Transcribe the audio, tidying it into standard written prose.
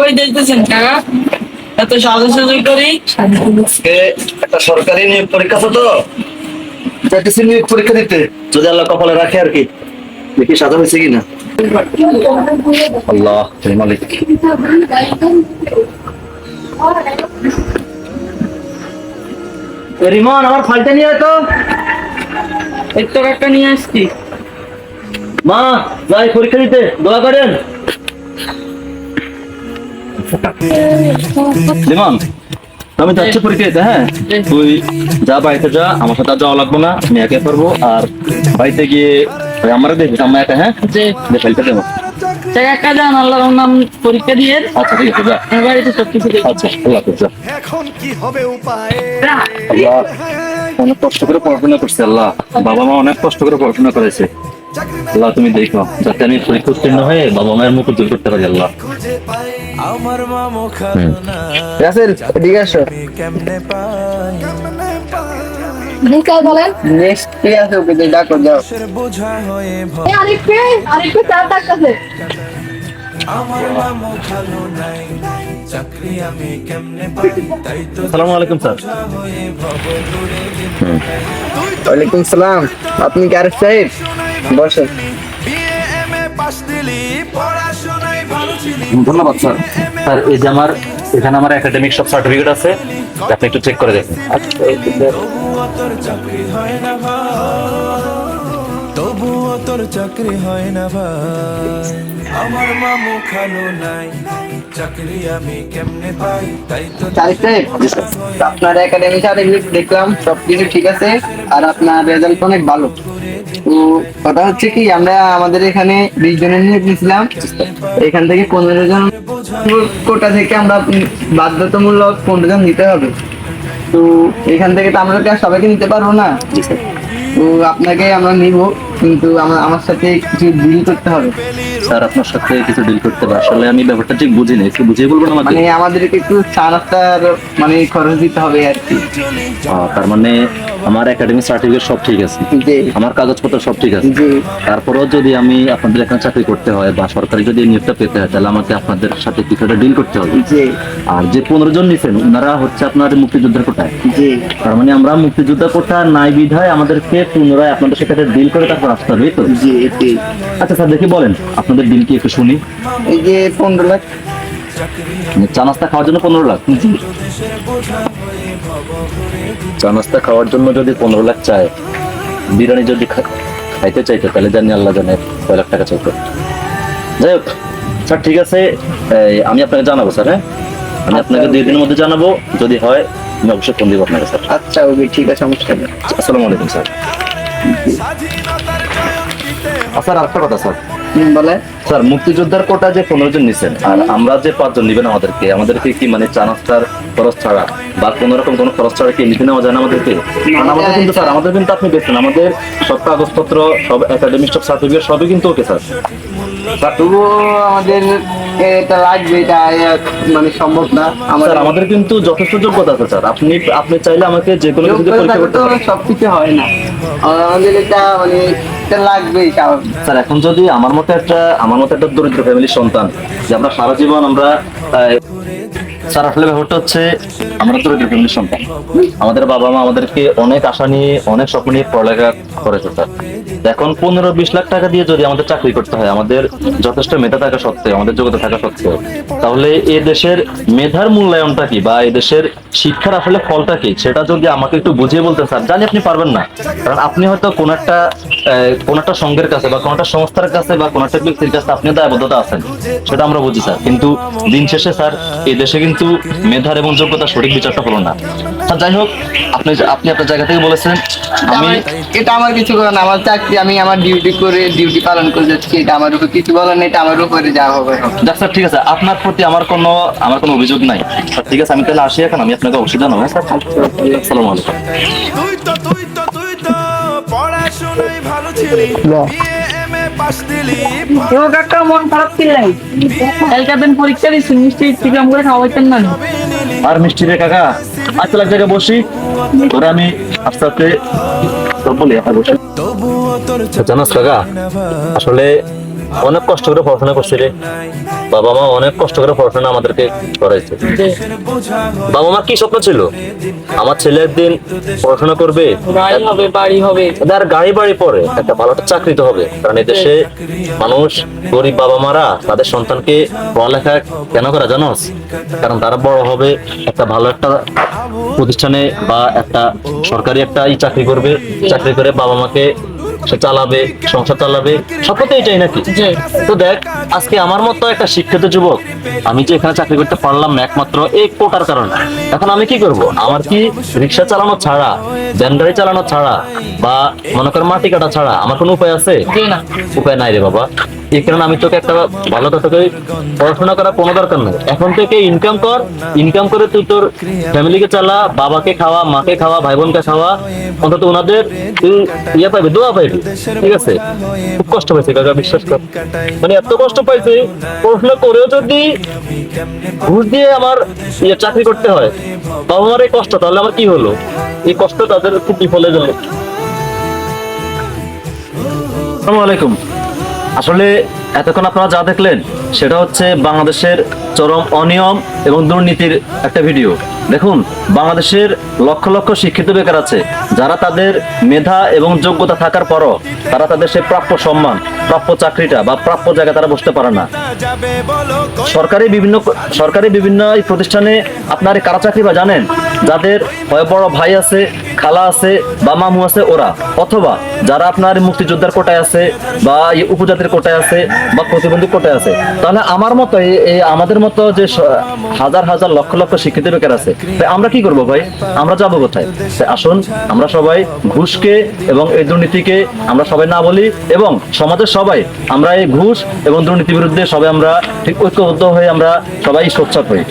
কই দিতেছেন কাকা? এত সাজুসাজু করি একটা সরকারি নিয়োগ পরীক্ষা আছে তো যাইতেছি নিয়োগ পরীক্ষা দিতে, যদি আল্লাহ কপালে রাখে আর কি। দেখি সাজা হয়েছে কিনা। আল্লাহ তুমি মালিক। রিমন আমার ফাইলটা নিয়ে আয় তো। এই তো কাকা নিয়ে আসছি। মা যাই পরীক্ষা দিতে, দোয়া করেন। রিমন আমি যাচ্ছি পরীক্ষা দিতে। হ্যাঁ তুই যা, বাড়িতে যা, আমার সাথে আর যাওয়া লাগবো না, আমি একে পারবো। আর বাড়িতে গিয়ে আমারও দেখবি আমরা একা। হ্যাঁ ফাইলটা দেবো। কাকা যান, আল্লাহর নাম পরীক্ষা দিয়ে। আচ্ছা ঠিক আছে যা, আমার বাড়িতে সবকিছু দেখি। আচ্ছা আল্লাহ হাফেজ যা। এখন কি হবে উপায়? আল্লাহ অনেক কষ্ট করে পড়াশোনা করছে, আল্লাহ বাবা মা অনেক কষ্ট করে পড়াশোনা করেছে। আল্লাহ তুমি দেখো যাতে আমি পরীক্ষা উত্তীর্ণ হয়ে বাবা মায়ের মুখ উজ্জ্বল করতে পারি। আল্লাহ আমার মামু খালো না রাসেল এদিকে আসো। কেমনে পাই নিকাল বলেন। নেক্সট কি আছে ওকে দিয়ে ডাকো যাও। সে বোঝা হয়ে ভয়। আরেকটু চার ডাকতেছে। আমার মামু খালো নাই চাকরি আমি কেমনে পাই, তাই তো আসসালামু আলাইকুম স্যার। বোঝা হয়ে ভব দূরে ওয়ালাইকুম সালাম। আপনি কি আরিফ সাহেব? বসেন। বিএ এমএ পাস দিলি পড়াশোনায় ভালো ছিলি। ধন্যবাদ স্যার। স্যার এই যে আমার এখানে আমার একাডেমিক সব সার্টিফিকেট আছে, আপনি একটু চেক করে দেখুন। তবুও তোর চাকরি হয় না ভাই, তবুও তোর চাকরি হয় না ভাই। আমার মামু খালো নাই চাকরি আমি কেমনে পাই, তাই তো আরিফ সাহেব আপনার একাডেমি সার্টিফিকেট দেখলাম সবকিছু ঠিক আছে, আর আপনার রেজাল্ট অনেক ভালো। তো কথা হচ্ছে কি, আমরা আমাদের এখানে 20 জনের নিয়োগ নিয়েছিলাম, এখান থেকে 15 জন কোটা থেকে আমরা বাধ্যতামূলক 15 জন নিতে হবে। তো এখান থেকে তো আমরা কি আর সবাইকে নিতে পারবো না। তো আপনাকে আমরা নিব, কিন্তু আমার সাথে কিছু ডিল করতে হবে। স্যার আপনার সাথে কিছু ডিল করতে হবে, আসলে আমি ব্যাপারটা ঠিক বুঝিনি, একটু বুঝিয়ে বলবেন আমাকে? মানে আমাদেরকে একটু চা নাস্তার মানে খরচ দিতে হবে আর কি। তার মানে আমার একাডেমিক সার্টিফিকেট সব ঠিক আছে, জি আমার কাগজপত্র সব ঠিক আছে, জি তারপরেও যদি আমি আপনাদের এখানে চাকরি করতে হয় বা সরকারি যদি এই নিয়োগটা পেতে হয়, তাহলে আমাকে আপনাদের সাথে কিছু একটা ডিল করতে হবে। জি আর যে 15 জন নিছেন ওনারা হচ্ছে আপনার মুক্তিযোদ্ধার কোটায়, জি তার মানে আমরা মুক্তিযোদ্ধা কোটা নাই বিধায় আমাদেরকে পুনরায় আপনাদের সাথে ডিল করে তারপর আসতে হবে, এই তো? জি জি। আচ্ছা স্যার দেখি বলেন আপনাদের ডিল কি একটু শুনি। এই যে 15 লাখ। মানে চা নাস্তা খাওয়ার জন্য 15 লাখ? চা নাস্তা খাওয়ার জন্য যদি 15 লাখ চায়, বিরিয়ানি যদি খাইতে চাইতো তাহলে জানি আল্লাহ জানে কয় লাখ টাকা চাইতো। যাই হোক স্যার ঠিক আছে, আমি আপনাকে জানাবো স্যার। হ্যাঁ আমি আপনাকে 2 দিনের মধ্যে জানাবো, যদি হয় আমি অবশ্যই ফোন দিব আপনাকে স্যার। আচ্ছা ওকে ঠিক আছে, সমস্যা নেই। আসসালামু আলাইকুম স্যার। স্বাধীনতার জয়ন দিতে স্যার আরেকটা কথা স্যার, বলে স্যার মুক্তিযোদ্ধার কোটা যে 15 জন নিছেন আর আমরা যে 5 জন নিবেন, আমাদেরকে কি মানে চা নাস্তার খরচ ছাড়া বা কোন রকম কোনো খরচ ছাড়া কি লিখে নেওয়া যায় না আমাদেরকে? কারণ আমাদের কিন্তু স্যার, আমাদের কিন্তু আপনি দেখছেন আমাদের সব কাগজপত্র, সব একাডেমিক সব সার্টিফিকেট সবই কিন্তু ওকে স্যার। তবুও আমাদের এটা লাগবে, এটা মানে সম্ভব না স্যার আমাদের কিন্তু যথেষ্ট যোগ্যতা আছে স্যার, আপনি চাইলে আমাকে যে কোনো কিছুতে পরীক্ষা করতে পারেন। সবকিছু হয় না, আমাদের এটা মানে এটা লাগবেই। স্যার এখন যদি আমার মতো একটা দরিদ্র ফ্যামিলির সন্তান, যে আমরা সারা জীবন আমরা স্যার আসলে ব্যাপারটা হচ্ছে আমরা দরিদ্র ফ্যামিলির সন্তান, আমাদের বাবা মা আমাদেরকে অনেক আশা নিয়ে অনেক স্বপ্ন নিয়ে পড়ালেখা করেছে স্যার। এখন 15-20 লাখ টাকা দিয়ে যদি আমাদের চাকরি করতে হয়, আমাদের যথেষ্ট মেধা থাকা সত্ত্বেও, আমাদের যোগ্যতা থাকা সত্ত্বেও, তাহলে এই দেশের মেধার মূল্যায়নটা কি বা এই দেশের শিক্ষার আসলে ফলটা কি, সেটা যদি আমাকে একটু বুঝিয়ে বলতেন স্যার। জানি আপনি পারবেন না, কারণ আপনি হয়তো কোন একটা সংঘের কাছে বা কোন একটা সংস্থার কাছে বা কোন একটা ব্যক্তির কাছে আপনি দায়বদ্ধতা আছেন, সেটা আমরা বুঝি স্যার, কিন্তু দিন শেষে স্যার এই দেশে কিন্তু মেধার এবং যোগ্যতার সঠিক বিচারটা হলো না স্যার। যাই হোক আপনি আপনার জায়গা থেকে বলেছেন, আমি এটা আমার কিছু করার না, আমার চাকরি, আমি আমার ডিউটি পালন করে যাচ্ছি, এটা আমার উপর কিছু বলার নেই, এটা আমার উপরে যা হবে। যাক স্যার ঠিক আছে, আপনার প্রতি আমার কোনো অভিযোগ নাই স্যার। ঠিক আছে আমি তাহলে আসি এখন, আমি আপনাকে অবশ্যই জানাবো। হ্যাঁ স্যার আসসালামু আলাইকুম। তুই তো পড়াশোনায় ভালো ছিলি, বিএ এমএ পাস দিলি। কাকা মন খারাপ ছিল নাই, কালকে দিন পরীক্ষা দিচ্ছি, মিষ্টি চিকেন করে খাওয়াইতেন না? আর মিষ্টি রে কাকা, আচ্ছা এক জায়গায় বসি, তোরা আমি আস্তে আস্তে সব বলি। আপনার বসে তবুও তোর জানাস কাকা, আসলে অনেক কষ্ট করে পড়াশোনা করছি রে, বাবা মা অনেক কষ্ট করে পড়াশোনা আমাদেরকে করাইছে। বাবা মার কি স্বপ্ন ছিল? আমার ছেলে একদিন পড়াশোনা করবে, গাড়ি হবে, বাড়ি হবে। তার গাড়ি বাড়ি পরে একটা ভালো একটা চাকরি তো হবে। কারণ এই দেশে মানুষ, গরিব বাবা মারা তাদের সন্তানকে পড়ালেখা কেন করে জানোস? কারণ তারা বড় হবে, একটা ভালো একটা প্রতিষ্ঠানে বা একটা সরকারি একটা চাকরি করবে, চাকরি করে বাবা মাকে সে চালাবে, সংসার চালাবে, সব তো এটাই নাকি? তো দেখ, আজকে আমার মতো একটা শিক্ষিত যুবক, আমি যে এখানে চাকরি করতে পারলাম না একমাত্র এই কোটার কারণে। এখন আমি কি করব? আমার কি রিক্সা চালানো ছাড়া, ভ্যান গাড়ি চালানো ছাড়া, বা মনে কর মাটি কাটা ছাড়া আমার কোনো উপায় আছে? না। উপায় নাই রে বাবা। এই কারণে আমি তোকে একটা ভালো তোকে পড়াশোনা করার কোনো দরকার নেই। এখন থেকে ইনকাম কর, ইনকাম করে তুই তোর ফ্যামিলিকে চালা, বাবাকে খাওয়া, মাকে খাওয়া, ভাই বোনকে খাওয়া, অন্তত ওনাদের তুই ইয়ে পাইবি, দোয়া পাইবি। ঠিক আছে? খুব কষ্ট পাইছে কাকা, বিশ্বাস কর। মানে এত কষ্ট পাইছে, পড়াশোনা করেও যদি ঘুষ দিয়ে আমার চাকরি করতে হয়, বাবা মার এই কষ্ট, তাহলে আমার কি হলো? এই কষ্ট তাদের খুব বিফলে গেল। আসসালামু আলাইকুম। আসলে এতক্ষণ আপনারা যা দেখলেন সেটা হচ্ছে বাংলাদেশের চরম অনিয়ম এবং দুর্নীতির একটা ভিডিও। দেখুন, বাংলাদেশের লক্ষ লক্ষ শিক্ষিত বেকার আছে, যারা তাদের মেধা এবং যোগ্যতা থাকার পরও তারা তাদের সেই প্রাপ্য সম্মান, প্রাপ্য চাকরিটা বা প্রাপ্য জায়গায় তারা বসতে পারে না। সরকারি বিভিন্ন এই প্রতিষ্ঠানে আপনার কারা চাকরি বা জানেন? যাদের হয় বড় ভাই আছে, খালা আছে বা মামু আছে ওরা, অথবা যারা আপনার মুক্তিযোদ্ধার কোটায় আছে বা উপজাতির কোটায় আছে বা প্রতিবন্ধী কোটায় আছে। তাহলে আমার মতো এই আমাদের মতো যে হাজার হাজার লক্ষ লক্ষ শিক্ষিত বেকার আছে, তাই আমরা কি করব ভাই? আমরা যাবো কোথায়? তাই আসুন আমরা সবাই ঘুষকে এবং এই দুর্নীতিকে আমরা সবাই না বলি, এবং সমাজের সবাই আমরা এই ঘুষ এবং দুর্নীতির বিরুদ্ধে সবাই আমরা ঠিক ঐক্যবদ্ধ হয়ে আমরা সবাই সোচ্চার হই।